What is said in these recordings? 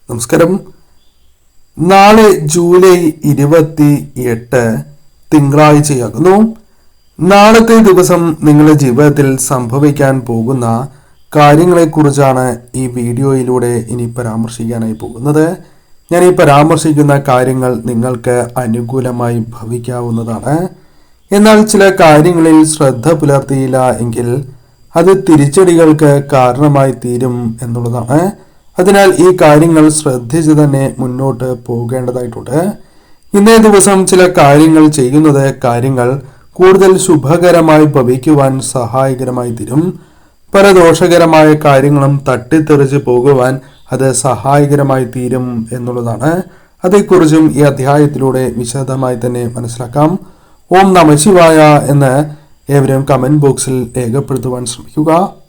നമസ്കാരം. നാളെ ജൂലൈ 28 തിങ്കളാഴ്ചയാകുന്നു. നാളത്തെ ദിവസം നിങ്ങളുടെ ജീവിതത്തിൽ സംഭവിക്കാൻ പോകുന്ന കാര്യങ്ങളെക്കുറിച്ചാണ് ഈ വീഡിയോയിലൂടെ ഇനി പരാമർശിക്കാനായി പോകുന്നത്. ഞാൻ ഈ പരാമർശിക്കുന്ന കാര്യങ്ങൾ നിങ്ങൾക്ക് അനുകൂലമായി ഭവിക്കാവുന്നതാണ്. എന്നാൽ ചില കാര്യങ്ങളിൽ ശ്രദ്ധ പുലർത്തിയില്ല എങ്കിൽ അത് തിരിച്ചടികൾക്ക് കാരണമായി തീരും എന്നുള്ളതാണ്. അതിനാൽ ഈ കാര്യങ്ങൾ ശ്രദ്ധിച്ച് തന്നെ മുന്നോട്ട് പോകേണ്ടതായിട്ടുണ്ട്. ഇന്നേ ദിവസം ചില കാര്യങ്ങൾ ചെയ്യുന്നത് കാര്യങ്ങൾ കൂടുതൽ ശുഭകരമായി ഭവിക്കുവാൻ സഹായകരമായി തീരും. പല ദോഷകരമായ കാര്യങ്ങളും തട്ടിത്തെറിച്ച് പോകുവാൻ അത് സഹായകരമായി തീരും എന്നുള്ളതാണ്. അതേക്കുറിച്ചും ഈ അധ്യായത്തിലൂടെ വിശദമായി തന്നെ മനസ്സിലാക്കാം. ഓം നമഃശിവായ എന്ന് ഏവരും കമന്റ് ബോക്സിൽ രേഖപ്പെടുത്തുവാൻ ശ്രമിക്കുക.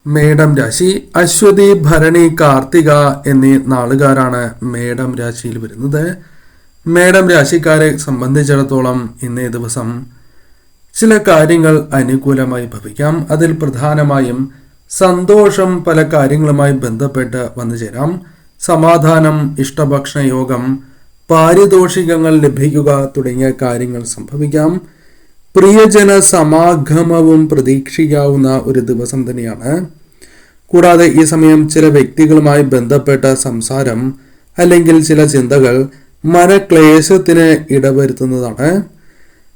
മേടം രാശി. അശ്വതി, ഭരണി, കാർത്തിക എന്നീ നാളുകാരാണ് മേടം രാശിയിൽ വരുന്നത്. മേടം രാശിക്കാരെ സംബന്ധിച്ചിടത്തോളം ഇന്നേ ദിവസം ചില കാര്യങ്ങൾ അനുകൂലമായി ഭവിക്കാം. അതിൽ പ്രധാനമായും സന്തോഷം പല കാര്യങ്ങളുമായി ബന്ധപ്പെട്ട് വന്നു ചേരാം. സമാധാനം, ഇഷ്ടഭക്ഷണ യോഗം, പാരിതോഷികങ്ങൾ ലഭിക്കുക തുടങ്ങിയ കാര്യങ്ങൾ സംഭവിക്കാം. പ്രിയജന സമാഗമവും പ്രതീക്ഷിക്കാവുന്ന ഒരു ദിവസം തന്നെയാണ്. കൂടാതെ ഈ സമയം ചില വ്യക്തികളുമായി ബന്ധപ്പെട്ട സംസാരം അല്ലെങ്കിൽ ചില ചിന്തകൾ മനക്ലേശത്തിന് ഇടവരുത്തുന്നതാണ്.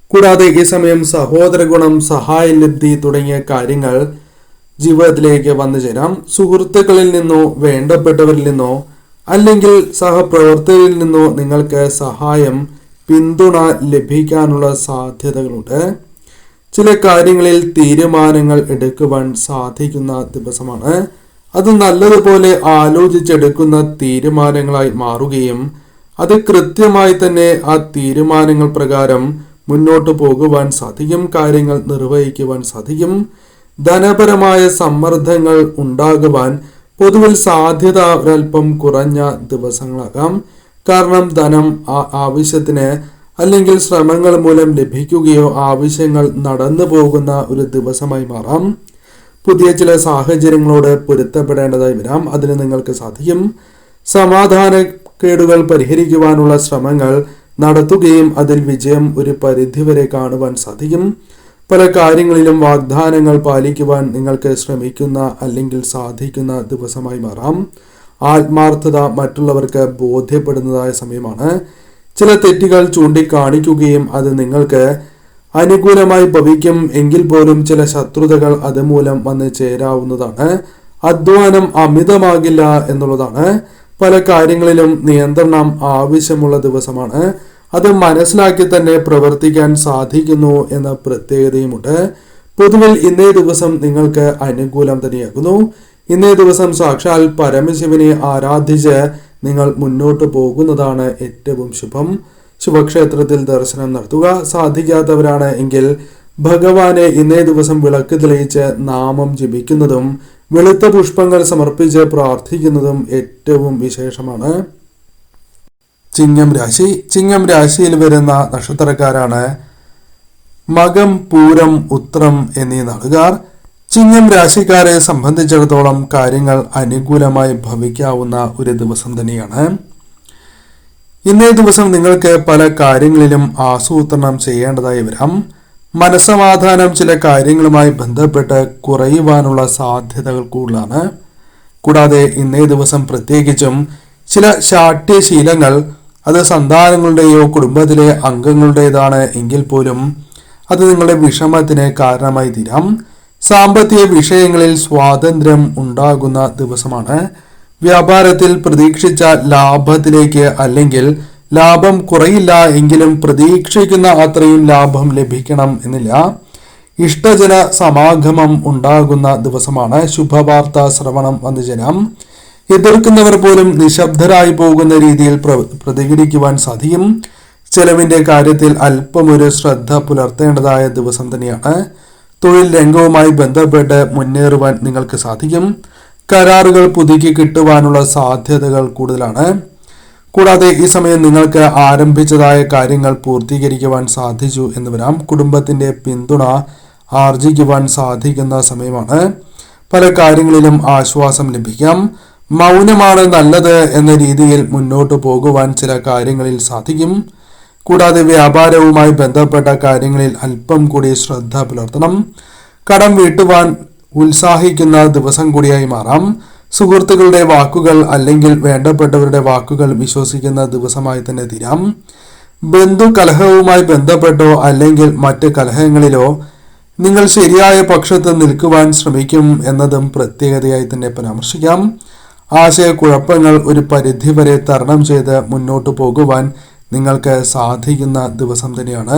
കൂടാതെ ഈ സമയം സഹോദര ഗുണം, സഹായലബ്ധി തുടങ്ങിയ കാര്യങ്ങൾ ജീവിതത്തിലേക്ക് വന്നു ചേരാം. സുഹൃത്തുക്കളിൽ നിന്നോ വേണ്ടപ്പെട്ടവരിൽ നിന്നോ അല്ലെങ്കിൽ സഹപ്രവർത്തകരിൽ നിന്നോ നിങ്ങൾക്ക് സഹായം, പിന്തുണ ലഭിക്കാനുള്ള സാധ്യതകളുണ്ട്. ചില കാര്യങ്ങളിൽ തീരുമാനങ്ങൾ എടുക്കുവാൻ സാധിക്കുന്ന ദിവസമാണ്. അത് നല്ലതുപോലെ ആലോചിച്ചെടുക്കുന്ന തീരുമാനങ്ങളായി മാറുകയും അത് കൃത്യമായി തന്നെ ആ തീരുമാനങ്ങൾ പ്രകാരം മുന്നോട്ട് പോകുവാൻ സാധിക്കും. കാര്യങ്ങൾ നിർവഹിക്കുവാൻ സാധിക്കും. ധനപരമായ സമ്മർദ്ദങ്ങൾ ഉണ്ടാകുവാൻ പൊതുവിൽ സാധ്യത ഒരൽപ്പം കുറഞ്ഞ ദിവസങ്ങളാകാം. കാരണം ധനം ആവശ്യത്തിന് അല്ലെങ്കിൽ ശ്രമങ്ങൾ മൂലം ലഭിക്കുകയോ ആവശ്യങ്ങൾ നടന്നു പോകുന്ന ഒരു ദിവസമായി മാറാം. പുതിയ ചില സാഹചര്യങ്ങളോട് പൊരുത്തപ്പെടേണ്ടതായി വരാം. അതിന് നിങ്ങൾക്ക് സാധിക്കും. സമാധാനക്കേടുകൾ പരിഹരിക്കുവാനുള്ള ശ്രമങ്ങൾ നടത്തുകയും അതിൽ വിജയം ഒരു പരിധിവരെ കാണുവാൻ സാധിക്കും. പല കാര്യങ്ങളിലും വാഗ്ദാനങ്ങൾ പാലിക്കുവാൻ നിങ്ങൾക്ക് ശ്രമിക്കുന്ന അല്ലെങ്കിൽ സാധിക്കുന്ന ദിവസമായി മാറാം. ആത്മാർത്ഥത മറ്റുള്ളവർക്ക് ബോധ്യപ്പെടുന്നതായ സമയമാണ്. ചില തെറ്റുകൾ ചൂണ്ടിക്കാണിക്കുകയും അത് നിങ്ങൾക്ക് അനുകൂലമായി ഭവിക്കും എങ്കിൽ പോലും ചില ശത്രുതകൾ അതുമൂലം വന്ന് ചേരാവുന്നതാണ്. അധ്വാനം അമിതമാകില്ല എന്നുള്ളതാണ്. പല കാര്യങ്ങളിലും നിയന്ത്രണം ആവശ്യമുള്ള ദിവസമാണ്. അത് മനസ്സിലാക്കി തന്നെ പ്രവർത്തിക്കാൻ സാധിക്കുന്നു എന്ന പ്രത്യേകതയുമുണ്ട്. പൊതുവിൽ ഇന്നേ ദിവസം നിങ്ങൾക്ക് അനുകൂലം തന്നെയാകുന്നു. ഇന്നേ ദിവസം സാക്ഷാൽ പരമശിവനെ ആരാധിച്ച് നിങ്ങൾ മുന്നോട്ട് പോകുന്നതാണ് ഏറ്റവും ശുഭം. ശുഭക്ഷേത്രത്തിൽ ദർശനം നടത്തുക. സാധിക്കാത്തവരാണ് എങ്കിൽ ഭഗവാനെ ഇന്നേ ദിവസം വിളക്ക് തെളിയിച്ച് നാമം ജപിക്കുന്നതും വെളുത്ത പുഷ്പങ്ങൾ സമർപ്പിച്ച് പ്രാർത്ഥിക്കുന്നതും ഏറ്റവും വിശേഷമാണ്. ചിങ്ങം രാശി. ചിങ്ങം രാശിയിൽ വരുന്ന നക്ഷത്രക്കാരാണ് മകം, പൂരം, ഉത്രം എന്നീ നാളുകാർ. ചിങ്ങം രാശിക്കാരെ സംബന്ധിച്ചിടത്തോളം കാര്യങ്ങൾ അനുകൂലമായി ഭവിക്കാവുന്ന ഒരു ദിവസം തന്നെയാണ്. ഇന്നേ ദിവസം നിങ്ങൾക്ക് പല കാര്യങ്ങളിലും ആസൂത്രണം ചെയ്യേണ്ടതായി വരാം. മനസ്സമാധാനം ചില കാര്യങ്ങളുമായി ബന്ധപ്പെട്ട് കുറയുവാനുള്ള സാധ്യതകൾ കൂടുതലാണ്. കൂടാതെ ഇന്നേ ദിവസം പ്രത്യേകിച്ചും ചില ശാഠ്യശീലങ്ങൾ അത് സന്താനങ്ങളുടെയോ കുടുംബത്തിലെ അംഗങ്ങളുടേതാണ് എങ്കിൽ പോലും അത് നിങ്ങളുടെ വിഷമത്തിന് കാരണമായി തീരാം. സാമ്പത്തിക വിഷയങ്ങളിൽ സ്വാതന്ത്ര്യം ഉണ്ടാകുന്ന ദിവസമാണ്. വ്യാപാരത്തിൽ പ്രതീക്ഷിച്ച ലാഭത്തിലേക്ക് അല്ലെങ്കിൽ ലാഭം കുറയില്ല എങ്കിലും പ്രതീക്ഷിക്കുന്ന അത്രയും ലാഭം ലഭിക്കണം എന്നില്ല. ഇഷ്ടജന സമാഗമം ഉണ്ടാകുന്ന ദിവസമാണ്. ശുഭവാർത്ത ശ്രവണം വന്നു ചേരാം. എതിർക്കുന്നവർ പോലും നിശബ്ദരായി പോകുന്ന രീതിയിൽ പ്രതികരിക്കുവാൻ സാധിക്കും. ചെലവിന്റെ കാര്യത്തിൽ അല്പം ഒരു ശ്രദ്ധ പുലർത്തേണ്ടതായ ദിവസം തന്നെയാണ്. തൊഴിൽ രംഗവുമായി ബന്ധപ്പെട്ട് മുന്നേറുവാൻ നിങ്ങൾക്ക് സാധിക്കും. കരാറുകൾ പുതുക്കി കിട്ടുവാനുള്ള സാധ്യതകൾ കൂടുതലാണ്. കൂടാതെ ഈ സമയം നിങ്ങൾക്ക് ആരംഭിച്ചതായ കാര്യങ്ങൾ പൂർത്തീകരിക്കുവാൻ സാധിച്ചു എന്ന് വരാം. കുടുംബത്തിന്റെ പിന്തുണ ആർജിക്കുവാൻ സാധിക്കുന്ന സമയമാണ്. പല കാര്യങ്ങളിലും ആശ്വാസം ലഭിക്കാം. മൗനമാണ് നല്ലത് എന്ന രീതിയിൽ മുന്നോട്ട് പോകുവാൻ ചില കാര്യങ്ങളിൽ സാധിക്കും. കൂടാതെ വ്യാപാരവുമായി ബന്ധപ്പെട്ട കാര്യങ്ങളിൽ അല്പം കൂടി ശ്രദ്ധ പുലർത്തണം. കടം വീട്ടുവാൻ ഉത്സാഹിക്കുന്ന ദിവസം കൂടിയായി മാറാം. സുഹൃത്തുക്കളുടെ വാക്കുകൾ അല്ലെങ്കിൽ വേണ്ടപ്പെട്ടവരുടെ വാക്കുകൾ വിശ്വസിക്കുന്ന ദിവസമായി തന്നെ തീരാം. ബന്ധു കലഹവുമായി ബന്ധപ്പെട്ടോ അല്ലെങ്കിൽ മറ്റ് കലഹങ്ങളിലോ നിങ്ങൾ ശരിയായ പക്ഷത്ത് നിൽക്കുവാൻ ശ്രമിക്കും എന്നതും പ്രത്യേകതയായി തന്നെ പരാമർശിക്കാം. ആശയക്കുഴപ്പങ്ങൾ ഒരു പരിധിവരെ തരണം ചെയ്ത് മുന്നോട്ട് പോകുവാൻ നിങ്ങൾക്ക് സാധിക്കുന്ന ദിവസം തന്നെയാണ്.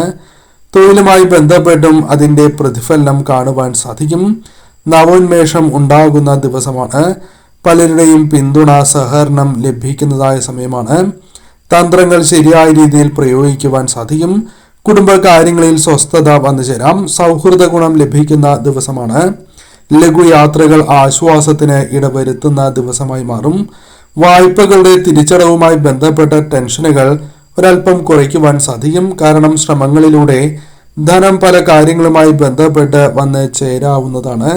തൊഴിലുമായി ബന്ധപ്പെട്ടും അതിൻ്റെ പ്രതിഫലനം കാണുവാൻ സാധിക്കും. നവോന്മേഷം ഉണ്ടാകുന്ന ദിവസമാണ്. പലരുടെയും പിന്തുണ സഹകരണം ലഭിക്കുന്നതായ സമയമാണ്. തന്ത്രങ്ങൾ ശരിയായ രീതിയിൽ പ്രയോഗിക്കുവാൻ സാധിക്കും. കുടുംബകാര്യങ്ങളിൽ സ്വസ്ഥത വന്നു ചേരാം. സൗഹൃദ ഗുണം ലഭിക്കുന്ന ദിവസമാണ്. ലഘുയാത്രകൾ ആശ്വാസത്തിന് ഇടവരുത്തുന്ന ദിവസമായി മാറും. വായ്പകളുടെ തിരിച്ചടവുമായി ബന്ധപ്പെട്ട ടെൻഷനുകൾ ഒരൽപ്പം കുറയ്ക്കുവാൻ സാധിക്കും. കാരണം ശ്രമങ്ങളിലൂടെ ധനം പല കാര്യങ്ങളുമായി ബന്ധപ്പെട്ട് വന്ന് ചേരാവുന്നതാണ്.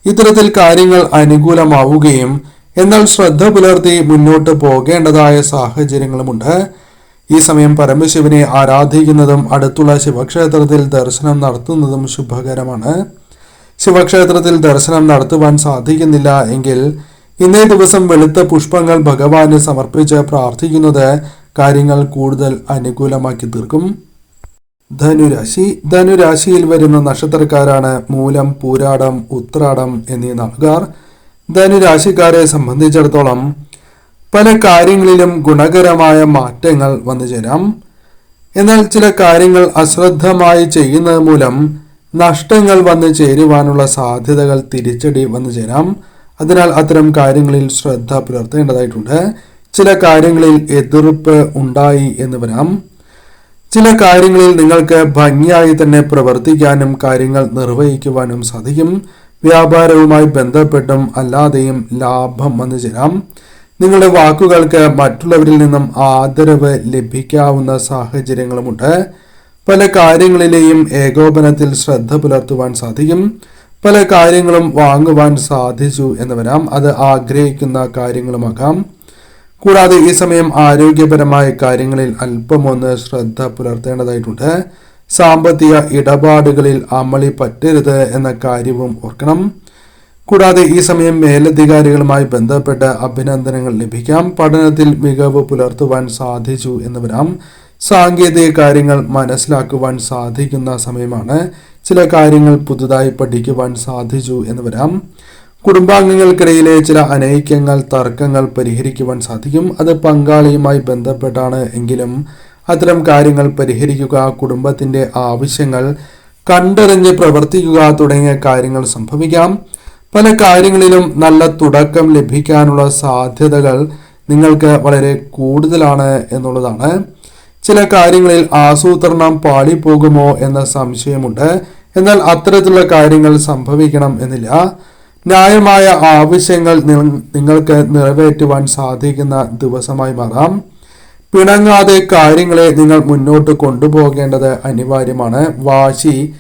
ഇത്തരത്തിൽ കാര്യങ്ങൾ അനുകൂലമാവുകയും എന്നാൽ ശ്രദ്ധ പുലർത്തി മുന്നോട്ട് പോകേണ്ടതായ സാഹചര്യങ്ങളുമുണ്ട്. ഈ സമയം പരമശിവനെ ആരാധിക്കുന്നതും അടുത്തുള്ള ശിവക്ഷേത്രത്തിൽ ദർശനം നടത്തുന്നതും ശുഭകരമാണ്. ശിവക്ഷേത്രത്തിൽ ദർശനം നടത്തുവാൻ സാധിക്കുന്നില്ല എങ്കിൽ ഇന്നേ ദിവസം വെളുത്ത പുഷ്പങ്ങൾ ഭഗവാന് സമർപ്പിച്ച് പ്രാർത്ഥിക്കുന്നത് കാര്യങ്ങൾ കൂടുതൽ അനുകൂലമാക്കി തീർക്കും. ധനുരാശിയിൽ വരുന്ന നക്ഷത്രക്കാരാണ് മൂലം, പൂരാടം, ഉത്രാടം എന്നീ നാളുകാർ. ധനുരാശിക്കാരെ സംബന്ധിച്ചിടത്തോളം പല കാര്യങ്ങളിലും ഗുണകരമായ മാറ്റങ്ങൾ വന്നു ചേരാം. എന്നാൽ ചില കാര്യങ്ങൾ അശ്രദ്ധമായി ചെയ്യുന്നത് മൂലം നഷ്ടങ്ങൾ വന്നു ചേരുവാനുള്ള സാധ്യതകൾ തിരിച്ചടി വന്നു ചേരാം. അതിനാൽ അത്തരം കാര്യങ്ങളിൽ ശ്രദ്ധ പുലർത്തേണ്ടതായിട്ടുണ്ട്. ചില കാര്യങ്ങളിൽ എതിർപ്പ് ഉണ്ടായി എന്ന് വരാം. ചില കാര്യങ്ങളിൽ നിങ്ങൾക്ക് ഭംഗിയായി തന്നെ പ്രവർത്തിക്കാനും കാര്യങ്ങൾ നിർവഹിക്കുവാനും സാധിക്കും. വ്യാപാരവുമായി ബന്ധപ്പെട്ടും അല്ലാതെയും ലാഭം വന്നു ചേരാം. നിങ്ങളുടെ വാക്കുകൾക്ക് മറ്റുള്ളവരിൽ നിന്നും ആദരവ് ലഭിക്കാവുന്ന സാഹചര്യങ്ങളുമുണ്ട്. പല കാര്യങ്ങളിലെയും ഏകോപനത്തിൽ ശ്രദ്ധ പുലർത്തുവാൻ സാധിക്കും. പല കാര്യങ്ങളും വാങ്ങുവാൻ സാധിച്ചു എന്ന് വരാം. അത് ആഗ്രഹിക്കുന്ന കാര്യങ്ങളുമാകാം. കൂടാതെ ഈ സമയം ആരോഗ്യപരമായ കാര്യങ്ങളിൽ അല്പമൊന്ന് ശ്രദ്ധ പുലർത്തേണ്ടതായിട്ടുണ്ട്. സാമ്പത്തിക ഇടപാടുകളിൽ അമളി പറ്റരുത് എന്ന കാര്യവും ഓർക്കണം. കൂടാതെ ഈ സമയം മേലധികാരികളുമായി ബന്ധപ്പെട്ട് അഭിനന്ദനങ്ങൾ ലഭിക്കാം. പഠനത്തിൽ മികവ് പുലർത്തുവാൻ സാധിച്ചു എന്ന് വരാം. സാങ്കേതിക കാര്യങ്ങൾ മനസ്സിലാക്കുവാൻ സാധിക്കുന്ന സമയമാണ്. ചില കാര്യങ്ങൾ പുതുതായി പഠിക്കുവാൻ സാധിച്ചു എന്ന് വരാം. കുടുംബാംഗങ്ങൾക്കിടയിലെ ചില അനൈക്യങ്ങൾ, തർക്കങ്ങൾ പരിഹരിക്കുവാൻ സാധിക്കും. അത് പങ്കാളിയുമായി ബന്ധപ്പെട്ടാണ് എങ്കിലും അത്തരം കാര്യങ്ങൾ പരിഹരിക്കുക, കുടുംബത്തിന്റെ ആവശ്യങ്ങൾ കണ്ടറിഞ്ഞ് പ്രവർത്തിക്കുക തുടങ്ങിയ കാര്യങ്ങൾ സംഭവിക്കാം. പല കാര്യങ്ങളിലും നല്ല തുടക്കം ലഭിക്കാനുള്ള സാധ്യതകൾ നിങ്ങൾക്ക് വളരെ കൂടുതലാണ് എന്നുള്ളതാണ്. ചില കാര്യങ്ങളിൽ ആസൂത്രണം പാളിപ്പോകുമോ എന്ന സംശയമുണ്ട്. എന്നാൽ അത്തരത്തിലുള്ള കാര്യങ്ങൾ സംഭവിക്കണം എന്നില്ല. ന്യായമായ ആവശ്യങ്ങൾ നിങ്ങൾക്ക് നിറവേറ്റുവാൻ സാധിക്കുന്ന ദിവസമായി മാറാം. പിണങ്ങാതെ കാര്യങ്ങളെ നിങ്ങൾ മുന്നോട്ട് കൊണ്ടുപോകേണ്ടത് അനിവാര്യമാണ്. വാശി,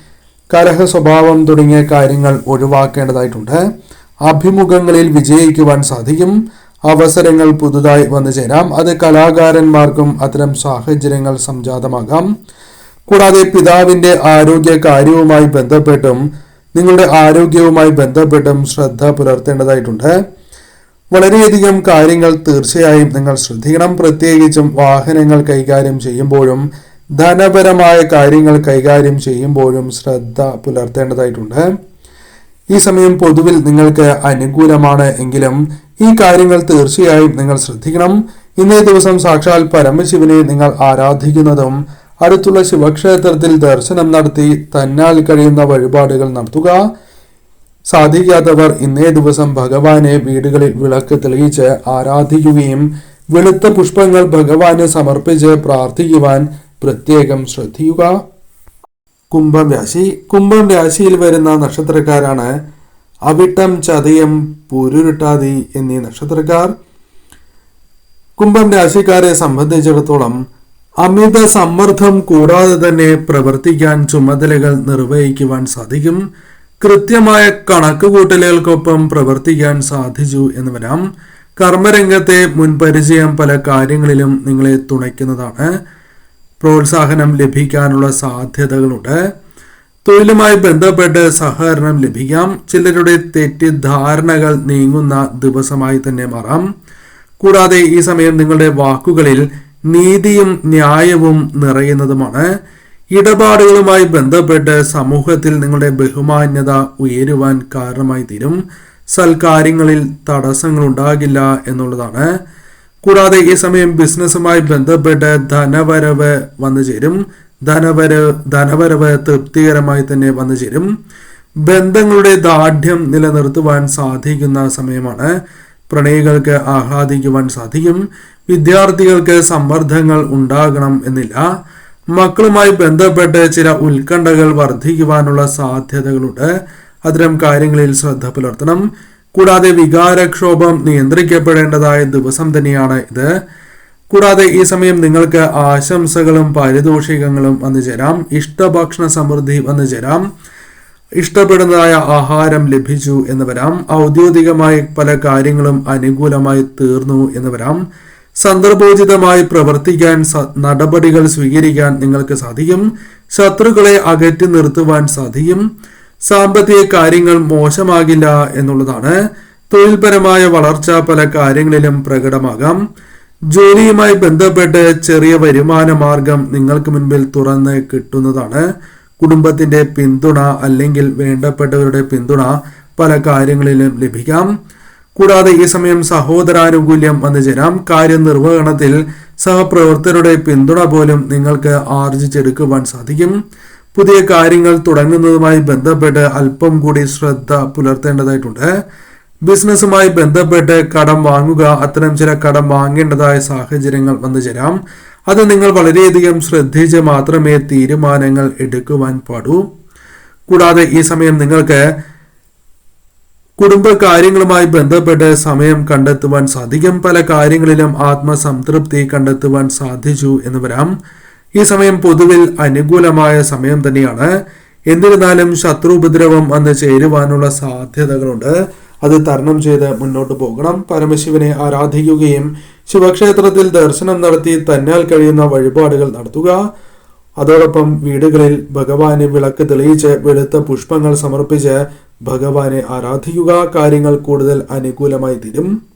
കലഹ സ്വഭാവം തുടങ്ങിയ കാര്യങ്ങൾ ഒഴിവാക്കേണ്ടതായിട്ടുണ്ട്. അഭിമുഖങ്ങളിൽ വിജയിക്കുവാൻ സാധിക്കും. അവസരങ്ങൾ പുതുതായി വന്നു ചേരാം. അത് കലാകാരന്മാർക്കും അത്തരം സാഹചര്യങ്ങൾ സംജാതമാകാം. കൂടാതെ പിതാവിന്റെ ആരോഗ്യ കാര്യവുമായി ബന്ധപ്പെട്ടും നിങ്ങളുടെ ആരോഗ്യവുമായി ബന്ധപ്പെട്ടും ശ്രദ്ധ പുലർത്തേണ്ടതായിട്ടുണ്ട്. വളരെയധികം കാര്യങ്ങൾ തീർച്ചയായും നിങ്ങൾ ശ്രദ്ധിക്കണം. പ്രത്യേകിച്ചും വാഹനങ്ങൾ കൈകാര്യം ചെയ്യുമ്പോഴും ധനപരമായ കാര്യങ്ങൾ കൈകാര്യം ചെയ്യുമ്പോഴും ശ്രദ്ധ പുലർത്തേണ്ടതായിട്ടുണ്ട്. ഈ സമയം പൊതുവിൽ നിങ്ങൾക്ക് അനുകൂലമാണ് എങ്കിലും ഈ കാര്യങ്ങൾ തീർച്ചയായും നിങ്ങൾ ശ്രദ്ധിക്കണം. ഇന്നേ ദിവസം സാക്ഷാൽ പരമശിവനെ നിങ്ങൾ ആരാധിക്കുന്നതും അടുത്തുള്ള ശിവക്ഷേത്രത്തിൽ ദർശനം നടത്തി തന്നാൽ കഴിയുന്ന വഴിപാടുകൾ നടത്തുക. സാധിക്കാത്തവർ ഇന്നേ ദിവസം ഭഗവാനെ വീടുകളിൽ വിളക്ക് തെളിയിച്ച് ആരാധിക്കുകയും വെളുത്ത പുഷ്പങ്ങൾ ഭഗവാന് സമർപ്പിച്ച് പ്രാർത്ഥിക്കുവാൻ പ്രത്യേകം ശ്രദ്ധിക്കുക. കുംഭം രാശിയിൽ വരുന്ന നക്ഷത്രക്കാരാണ് അവിട്ടം, ചതയം, പുരുരുട്ടാതി എന്നീ നക്ഷത്രക്കാർ. കുംഭം രാശിക്കാരെ സംബന്ധിച്ചിടത്തോളം അമിത സമ്മർദ്ദം കൂടാതെ തന്നെ പ്രവർത്തിക്കാൻ ചുമതലകൾ നിർവഹിക്കുവാൻ സാധിക്കും. കൃത്യമായ കണക്കുകൂട്ടലുകൾക്കൊപ്പം പ്രവർത്തിക്കാൻ സാധിച്ചു എന്ന് വരാം. കർമ്മരംഗത്തെ മുൻപരിചയം പല കാര്യങ്ങളിലും നിങ്ങളെ തുണയ്ക്കുന്നതാണ്. പ്രോത്സാഹനം ലഭിക്കാനുള്ള സാധ്യതകളുണ്ട്. തൊഴിലുമായി ബന്ധപ്പെട്ട് സഹകരണം ലഭിക്കാം. ചിലരുടെ തെറ്റിദ്ധാരണകൾ നീങ്ങുന്ന ദിവസമായി തന്നെ മാറാം. കൂടാതെ ഈ സമയം നിങ്ങളുടെ വാക്കുകളിൽ നീതിയും ന്യായവും നിറയുന്നതുമാണ്. ഇടപാടുകളുമായി ബന്ധപ്പെട്ട് സമൂഹത്തിൽ നിങ്ങളുടെ ബഹുമാന്യത ഉയരുവാൻ കാരണമായി തീരും. സൽക്കാര്യങ്ങളിൽ തടസ്സങ്ങൾ ഉണ്ടാകില്ല എന്നുള്ളതാണ്. കൂടാതെ ഈ സമയം ബിസിനസ്സുമായി ബന്ധപ്പെട്ട് ധനവരവ് വന്നു ചേരും. ധനവരവ് തൃപ്തികരമായി തന്നെ വന്നു ചേരും. ബന്ധങ്ങളുടെ ദാർഢ്യം നിലനിർത്തുവാൻ സാധിക്കുന്ന സമയമാണ്. പ്രണയികൾക്ക് ആഹ്ലാദിക്കുവാൻ സാധിക്കും. വിദ്യാർത്ഥികൾക്ക് സമ്മർദ്ദങ്ങൾ ഉണ്ടാകണം എന്നില്ല. മക്കളുമായി ബന്ധപ്പെട്ട് ചില ഉത്കണ്ഠകൾ വർദ്ധിക്കുവാനുള്ള സാധ്യതകളുണ്ട്. അത്തരം കാര്യങ്ങളിൽ ശ്രദ്ധ പുലർത്തണം. കൂടാതെ വികാരക്ഷോഭം നിയന്ത്രിക്കപ്പെടേണ്ടതായ ദിവസം തന്നെയാണ് ഇത്. കൂടാതെ ഈ സമയം നിങ്ങൾക്ക് ആശംസകളും പാരിതോഷികങ്ങളും വന്നു ചേരാം. ഇഷ്ടഭക്ഷണ സമൃദ്ധി വന്നു ചേരാം. ഇഷ്ടപ്പെടുന്നതായ ആഹാരം ലഭിച്ചു എന്ന് വരാം. ഔദ്യോഗികമായി പല കാര്യങ്ങളും അനുകൂലമായി തീർന്നു എന്ന് വരാം. സന്ദർഭോചിതമായി പ്രവർത്തിക്കാൻ നടപടികൾ സ്വീകരിക്കാൻ നിങ്ങൾക്ക് സാധിക്കും. ശത്രുക്കളെ അകറ്റി നിർത്തുവാൻ സാധിക്കും. സാമ്പത്തിക കാര്യങ്ങൾ മോശമാകില്ല എന്നുള്ളതാണ്. തൊഴിൽപരമായ വളർച്ച പല കാര്യങ്ങളിലും പ്രകടമാകാം. ജോലിയുമായി ബന്ധപ്പെട്ട് ചെറിയ വരുമാന മാർഗം നിങ്ങൾക്ക് മുൻപിൽ തുറന്ന് കിട്ടുന്നതാണ്. കുടുംബത്തിന്റെ പിന്തുണ അല്ലെങ്കിൽ വേണ്ടപ്പെട്ടവരുടെ പിന്തുണ പല കാര്യങ്ങളിലും ലഭിക്കാം. കൂടാതെ ഈ സമയം സഹോദരാനുകൂല്യം വന്നു ചേരാം. കാര്യനിർവഹണത്തിൽ സഹപ്രവർത്തകരുടെ പിന്തുണ പോലും നിങ്ങൾക്ക് ആർജിച്ചെടുക്കുവാൻ സാധിക്കും. പുതിയ കാര്യങ്ങൾ തുടങ്ങുന്നതുമായി ബന്ധപ്പെട്ട് അല്പം കൂടി ശ്രദ്ധ പുലർത്തേണ്ടതായിട്ടുണ്ട്. ബിസിനസ്സുമായി ബന്ധപ്പെട്ട് കടം വാങ്ങുക, അത്തരം ചില കടം വാങ്ങേണ്ടതായ സാഹചര്യങ്ങൾ വന്നു ചേരാം. അത് നിങ്ങൾ വളരെയധികം ശ്രദ്ധിച്ച് മാത്രമേ തീരുമാനങ്ങൾ എടുക്കുവാൻ പാടൂ. കൂടാതെ ഈ സമയം നിങ്ങൾക്ക് കുടുംബകാര്യങ്ങളുമായി ബന്ധപ്പെട്ട് സമയം കണ്ടെത്തുവാൻ സാധിക്കും. പല കാര്യങ്ങളിലും ആത്മസംതൃപ്തി കണ്ടെത്തുവാൻ സാധിച്ചു എന്ന് വരാം. ഈ സമയം പൊതുവിൽ അനുകൂലമായ സമയം തന്നെയാണ്. എന്നിരുന്നാലും ശത്രുപദ്രവം വന്ന് ചേരുവാനുള്ള സാധ്യതകളുണ്ട്. അത് തരണം ചെയ്ത് മുന്നോട്ട് പോകണം. പരമശിവനെ ആരാധിക്കുകയും ശിവക്ഷേത്രത്തിൽ ദർശനം നടത്തി തന്നാൽ കഴിയുന്ന വഴിപാടുകൾ നടത്തുക. അതോടൊപ്പം വീടുകളിൽ ഭഗവാന് വിളക്ക് തെളിയിച്ച് വെളുത്ത പുഷ്പങ്ങൾ സമർപ്പിച്ച് ഭഗവാനെ ആരാധിക്കുക. കാര്യങ്ങൾ കൂടുതൽ അനുകൂലമായി തീരും.